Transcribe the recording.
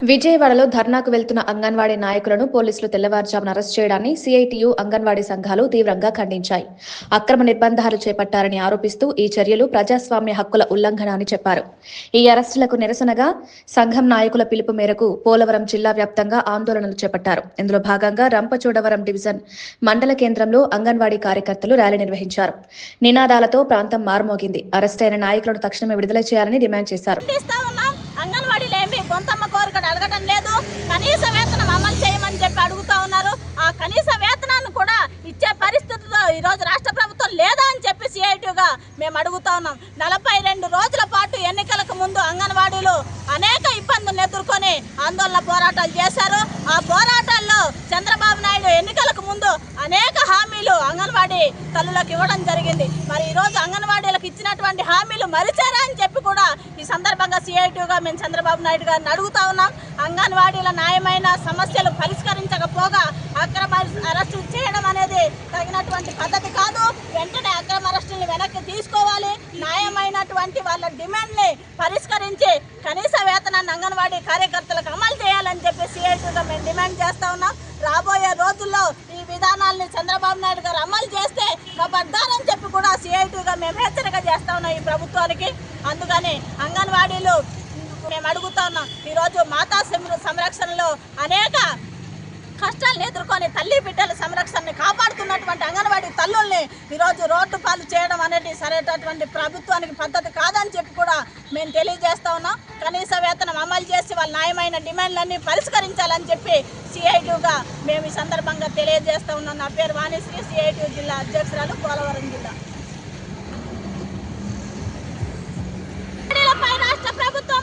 విజయవాడలో ధర్నాకు వెళ్తున్న అంగన్వాడీ నాయకులను పోలీసులు తెల్లవారుజామున అరెస్ట్ చేయడాన్ని సిఐటియు అంగన్వాడీ సంఘాలు తీవ్రంగా ఖండించాయి. అక్రమ నిర్బంధాలు చేపట్టారని ఆరోపిస్తూ ఈ చర్యలు ప్రజాస్వామ్య హక్కుల ఉల్లంఘన అని చెప్పారు. ఈ అరెస్టులకు నిరసనగా సంఘం నాయకుల పిలుపు మేరకు పోలవరం జిల్లా వ్యాప్తంగా ఆందోళనలు చేపట్టారు. ఇందులో భాగంగా రంపచోడవరం డివిజన్ మండల కేంద్రంలో అంగన్వాడీ కార్యకర్తలు ర్యాలీ నిర్వహించారు. నినాదాలతో ప్రాంతం మారుమోగింది. అరెస్టైన నాయకులను తక్షణమే విడుదల చేయాలని డిమాండ్ చేశారు. అడగడం లేదు. కనీస వేతనం అమలు చేయమని చెప్పి అడుగుతా ఉన్నారు. ఆ కనీస వేతనాన్ని కూడా ఇచ్చే పరిస్థితిలో ఈ రోజు రాష్ట్ర ప్రభుత్వం లేదా అని చెప్పి సిఐటిగా మేము అడుగుతా ఉన్నాం. 42 రోజుల పాటు ఎన్నికలకు ముందు అంగన్వాడీలు అనేక ఇబ్బందులను ఎదుర్కొని ఆందోళన పోరాటాలు చేశారు. ఆ పోరాటాల్లో చంద్రబాబు నాయుడు ఎన్నికలకు ముందు అనేక హామీలు అంగన్వాడీ తల్లులకు ఇవ్వడం జరిగింది. మరి ఈ రోజు అంగన్వాడీలకు ఇచ్చినటువంటి హామీలు మరిచారా అని చెప్పి కూడా ఈ సందర్భంగా సిఐటిగా మేము చంద్రబాబు నాయుడు గారిని అడుగుతా ఉన్నాం. అంగన్వాడీల న్యాయమైన సమస్యలు పరిష్కరించకపోగా అక్రమ అరెస్టులు చేయడం అనేది తగినటువంటి పద్ధతి కాదు. వెంటనే అక్రమ అరెస్టుల్ని వెనక్కి తీసుకోవాలి. న్యాయమైనటువంటి వాళ్ళ డిమాండ్ని పరిష్కరించి కనీస వేతనాన్ని అంగన్వాడీ కార్యకర్తలకు అమలు చేయాలని చెప్పి సిఐటిగా మేము డిమాండ్ చేస్తా ఉన్నాం. రాబోయే రోజుల్లో ఈ విధానాల్ని చంద్రబాబు నాయుడు గారు అమలు చేస్తే కబడ్డారని చెప్పి కూడా సిఐటిగా మేము హెచ్చరిక చేస్తా ఉన్నాం ఈ ప్రభుత్వానికి. అందుకని అంగన్వాడీలు మేము అడుగుతా ఉన్నాం. ఈరోజు మాతా సంరక్షణలో అనేక కష్టాలను ఎదుర్కొని తల్లి బిడ్డల సంరక్షణని కాపాడుతున్నటువంటి అంగన్వాడీ తల్లుల్ని ఈరోజు రోడ్డు పాలు చేయడం అనేది సరైనటువంటి ప్రభుత్వానికి పద్ధతి కాదని చెప్పి కూడా మేము తెలియజేస్తా ఉన్నాం. కనీస వేతనం అమలు చేసి వాళ్ళ న్యాయమైన డిమాండ్లన్నీ పరిష్కరించాలని చెప్పి సిఐటిగా మేము ఈ సందర్భంగా తెలియజేస్తా ఉన్నాం. నా పేరు వాణిశ్రీ, సిఐటి జిల్లా అధ్యక్షురాలు, పోలవరం జిల్లా. రాష్ట్ర ప్రభుత్వం